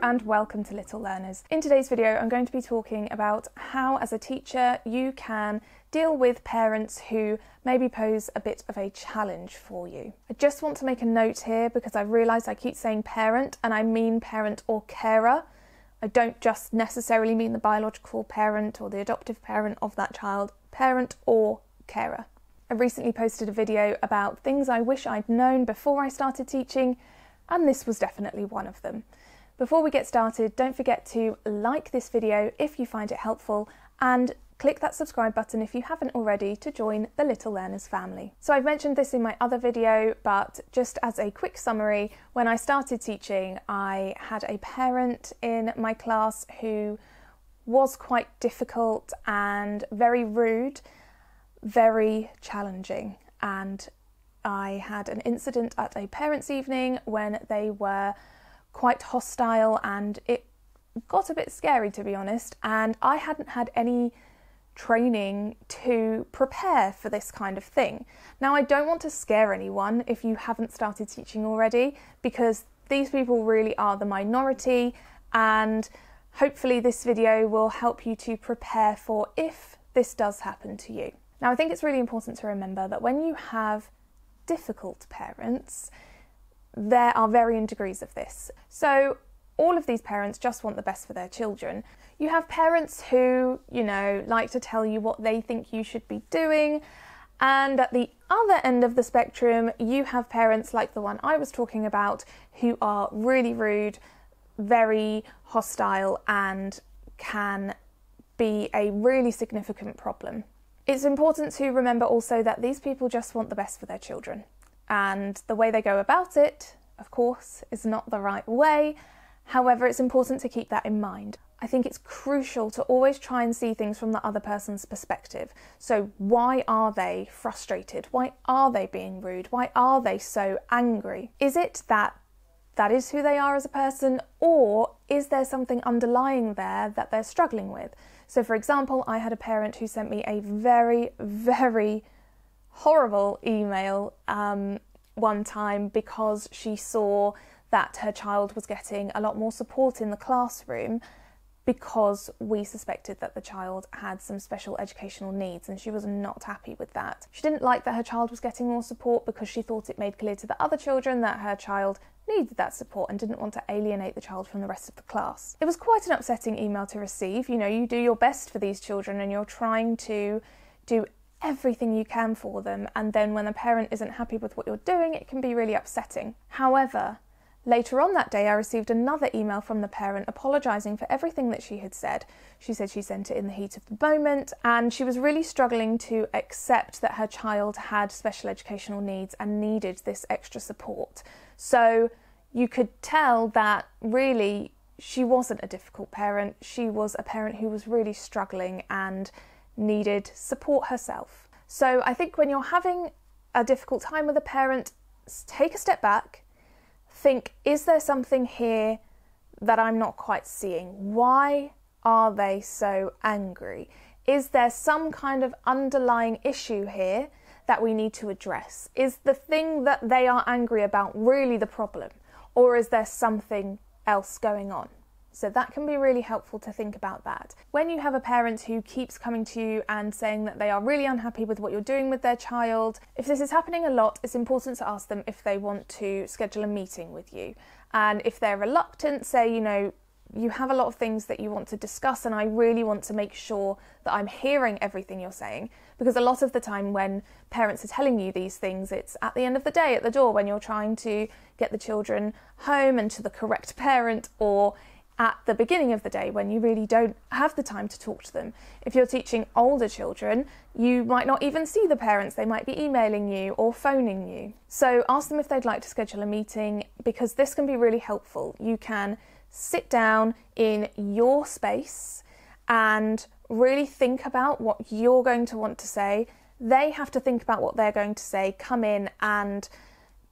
and welcome to Little Learners. In today's video I'm going to be talking about how as a teacher you can deal with parents who maybe pose a bit of a challenge for you. I just want to make a note here because I've realised I keep saying parent and I mean parent or carer. I don't just necessarily mean the biological parent or the adoptive parent of that child, parent or carer. I recently posted a video about things I wish I'd known before I started teaching, and this was definitely one of them. Before we get started, don't forget to like this video if you find it helpful and click that subscribe button if you haven't already to join the Little Learners family. So I've mentioned this in my other video, but just as a quick summary, when I started teaching, I had a parent in my class who was quite difficult and very rude, very challenging, and I had an incident at a parents' evening when they were quite hostile and it got a bit scary, to be honest, and I hadn't had any training to prepare for this kind of thing. Now, I don't want to scare anyone if you haven't started teaching already, because these people really are the minority, and hopefully this video will help you to prepare for if this does happen to you. Now, I think it's really important to remember that when you have difficult parents, there are varying degrees of this. So all of these parents just want the best for their children. You have parents who, like to tell you what they think you should be doing, and at the other end of the spectrum, you have parents like the one I was talking about who are really rude, very hostile, and can be a really significant problem. It's important to remember also that these people just want the best for their children, and the way they go about it, of course, is not the right way. However, it's important to keep that in mind. I think it's crucial to always try and see things from the other person's perspective. So why are they frustrated? Why are they being rude? Why are they so angry? Is it that is who they are as a person, or is there something underlying there that they're struggling with? So for example, I had a parent who sent me a very, very horrible email one time because she saw that her child was getting a lot more support in the classroom because we suspected that the child had some special educational needs, and she was not happy with that. She didn't like that her child was getting more support because she thought it made clear to the other children that her child needed that support and didn't want to alienate the child from the rest of the class. It was quite an upsetting email to receive. You do your best for these children and you're trying to do everything you can for them, and then when the parent isn't happy with what you're doing, it can be really upsetting. However, later on that day, I received another email from the parent apologising for everything that she had said. She said she sent it in the heat of the moment, and she was really struggling to accept that her child had special educational needs and needed this extra support. So you could tell that really she wasn't a difficult parent. She was a parent who was really struggling and needed support herself. So I think when you're having a difficult time with a parent, take a step back, think, is there something here that I'm not quite seeing? Why are they so angry? Is there some kind of underlying issue here that we need to address? Is the thing that they are angry about really the problem, or is there something else going on? So that can be really helpful to think about that. When you have a parent who keeps coming to you and saying that they are really unhappy with what you're doing with their child, if this is happening a lot, it's important to ask them if they want to schedule a meeting with you. And if they're reluctant, say, you have a lot of things that you want to discuss and I really want to make sure that I'm hearing everything you're saying. Because a lot of the time when parents are telling you these things, it's at the end of the day at the door when you're trying to get the children home and to the correct parent, or at the beginning of the day when you really don't have the time to talk to them. If you're teaching older children, you might not even see the parents. They might be emailing you or phoning you. So ask them if they'd like to schedule a meeting, because this can be really helpful. You can sit down in your space and really think about what you're going to want to say. They have to think about what they're going to say, come in and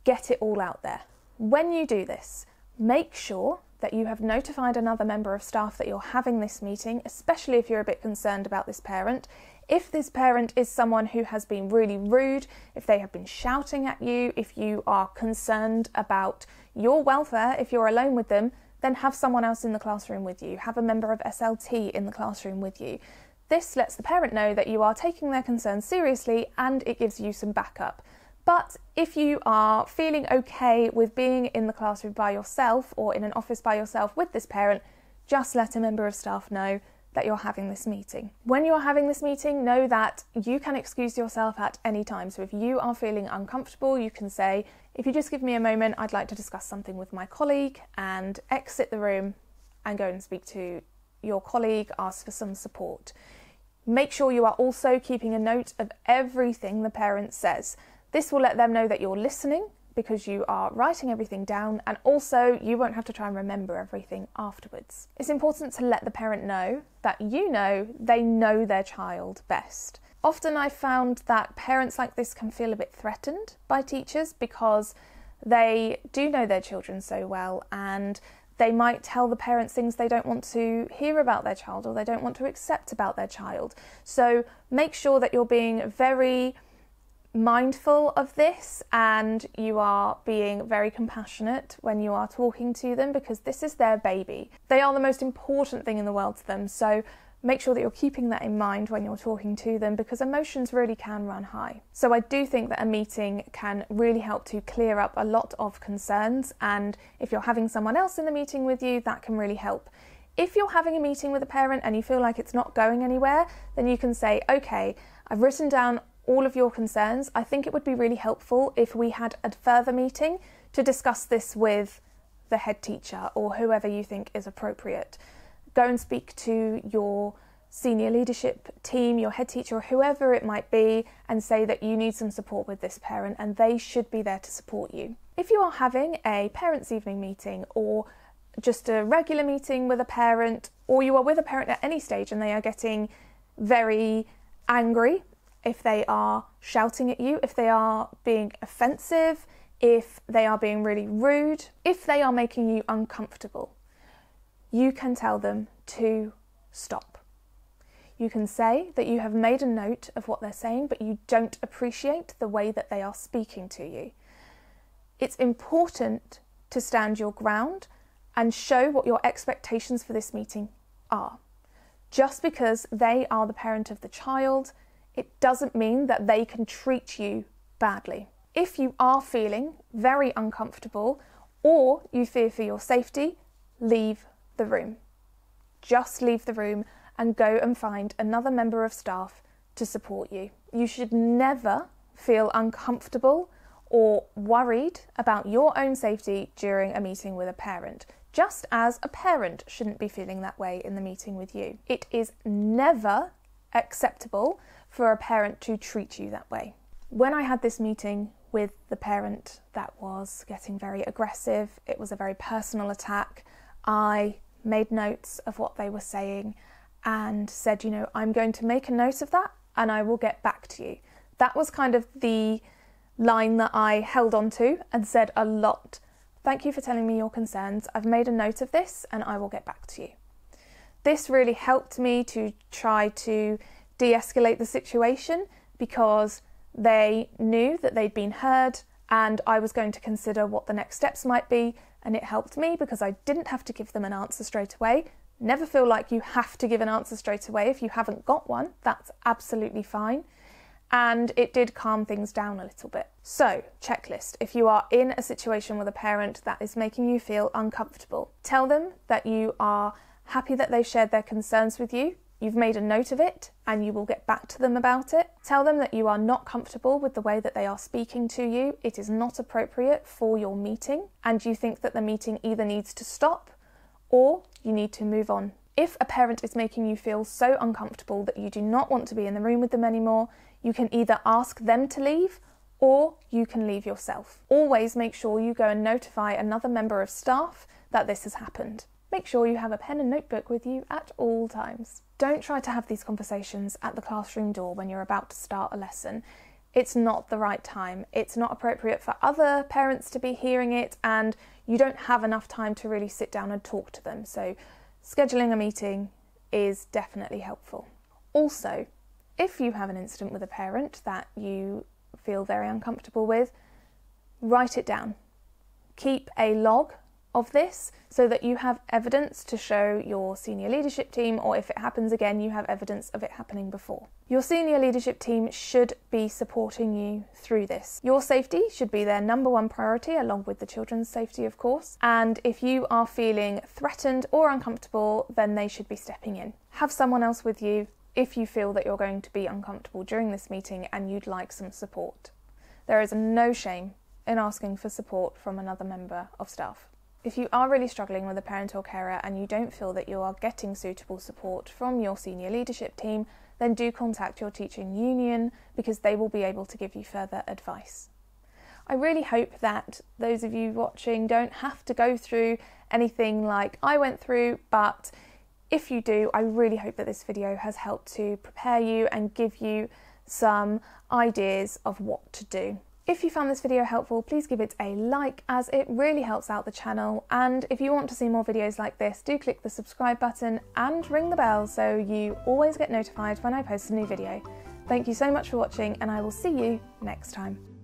get it all out there. When you do this, make sure that you have notified another member of staff that you're having this meeting, especially if you're a bit concerned about this parent. If this parent is someone who has been really rude, if they have been shouting at you, if you are concerned about your welfare, if you're alone with them, then have someone else in the classroom with you. Have a member of SLT in the classroom with you. This lets the parent know that you are taking their concerns seriously and it gives you some backup. But if you are feeling okay with being in the classroom by yourself or in an office by yourself with this parent, just let a member of staff know that you're having this meeting. When you're having this meeting, know that you can excuse yourself at any time. So if you are feeling uncomfortable, you can say, if you just give me a moment, I'd like to discuss something with my colleague, and exit the room and go and speak to your colleague, ask for some support. Make sure you are also keeping a note of everything the parent says. This will let them know that you're listening because you are writing everything down, and also you won't have to try and remember everything afterwards. It's important to let the parent know that you know they know their child best. Often I've found that parents like this can feel a bit threatened by teachers because they do know their children so well, and they might tell the parents things they don't want to hear about their child or they don't want to accept about their child. So make sure that you're being very mindful of this and you are being very compassionate when you are talking to them, because this is their baby. They are the most important thing in the world to them, so make sure that you're keeping that in mind when you're talking to them, because emotions really can run high. So I do think that a meeting can really help to clear up a lot of concerns, and if you're having someone else in the meeting with you, that can really help. If you're having a meeting with a parent and you feel like it's not going anywhere, then you can say, okay, I've written down all of your concerns. I think it would be really helpful if we had a further meeting to discuss this with the head teacher or whoever you think is appropriate. Go and speak to your senior leadership team, your head teacher, or whoever it might be, and say that you need some support with this parent and they should be there to support you. If you are having a parents' evening meeting or just a regular meeting with a parent, or you are with a parent at any stage and they are getting very angry, if they are shouting at you, if they are being offensive, if they are being really rude, if they are making you uncomfortable, you can tell them to stop. You can say that you have made a note of what they're saying, but you don't appreciate the way that they are speaking to you. It's important to stand your ground and show what your expectations for this meeting are. Just because they are the parent of the child, it doesn't mean that they can treat you badly. If you are feeling very uncomfortable or you fear for your safety, leave the room. Just leave the room and go and find another member of staff to support you. You should never feel uncomfortable or worried about your own safety during a meeting with a parent, just as a parent shouldn't be feeling that way in the meeting with you. It is never acceptable for a parent to treat you that way. When I had this meeting with the parent that was getting very aggressive, it was a very personal attack, I made notes of what they were saying and said, you know, I'm going to make a note of that and I will get back to you. That was kind of the line that I held on to and said a lot. Thank you for telling me your concerns. I've made a note of this and I will get back to you. This really helped me to try to de-escalate the situation, because they knew that they'd been heard and I was going to consider what the next steps might be, and it helped me because I didn't have to give them an answer straight away. Never feel like you have to give an answer straight away if you haven't got one. That's absolutely fine. And it did calm things down a little bit. So, checklist. If you are in a situation with a parent that is making you feel uncomfortable, tell them that you are happy that they've shared their concerns with you. You've made a note of it and you will get back to them about it. Tell them that you are not comfortable with the way that they are speaking to you. It is not appropriate for your meeting and you think that the meeting either needs to stop or you need to move on. If a parent is making you feel so uncomfortable that you do not want to be in the room with them anymore, you can either ask them to leave or you can leave yourself. Always make sure you go and notify another member of staff that this has happened. Make sure you have a pen and notebook with you at all times. Don't try to have these conversations at the classroom door when you're about to start a lesson. It's not the right time. It's not appropriate for other parents to be hearing it, and you don't have enough time to really sit down and talk to them. So scheduling a meeting is definitely helpful. Also, if you have an incident with a parent that you feel very uncomfortable with, write it down. Keep a log of this so that you have evidence to show your senior leadership team, or if it happens again, you have evidence of it happening before. Your senior leadership team should be supporting you through this. Your safety should be their number one priority, along with the children's safety, of course. And if you are feeling threatened or uncomfortable, then they should be stepping in. Have someone else with you if you feel that you're going to be uncomfortable during this meeting and you'd like some support. There is no shame in asking for support from another member of staff. If you are really struggling with a parent or carer and you don't feel that you are getting suitable support from your senior leadership team, then do contact your teaching union, because they will be able to give you further advice. I really hope that those of you watching don't have to go through anything like I went through, but if you do, I really hope that this video has helped to prepare you and give you some ideas of what to do. If you found this video helpful, please give it a like, as it really helps out the channel. And if you want to see more videos like this, do click the subscribe button and ring the bell so you always get notified when I post a new video. Thank you so much for watching, and I will see you next time.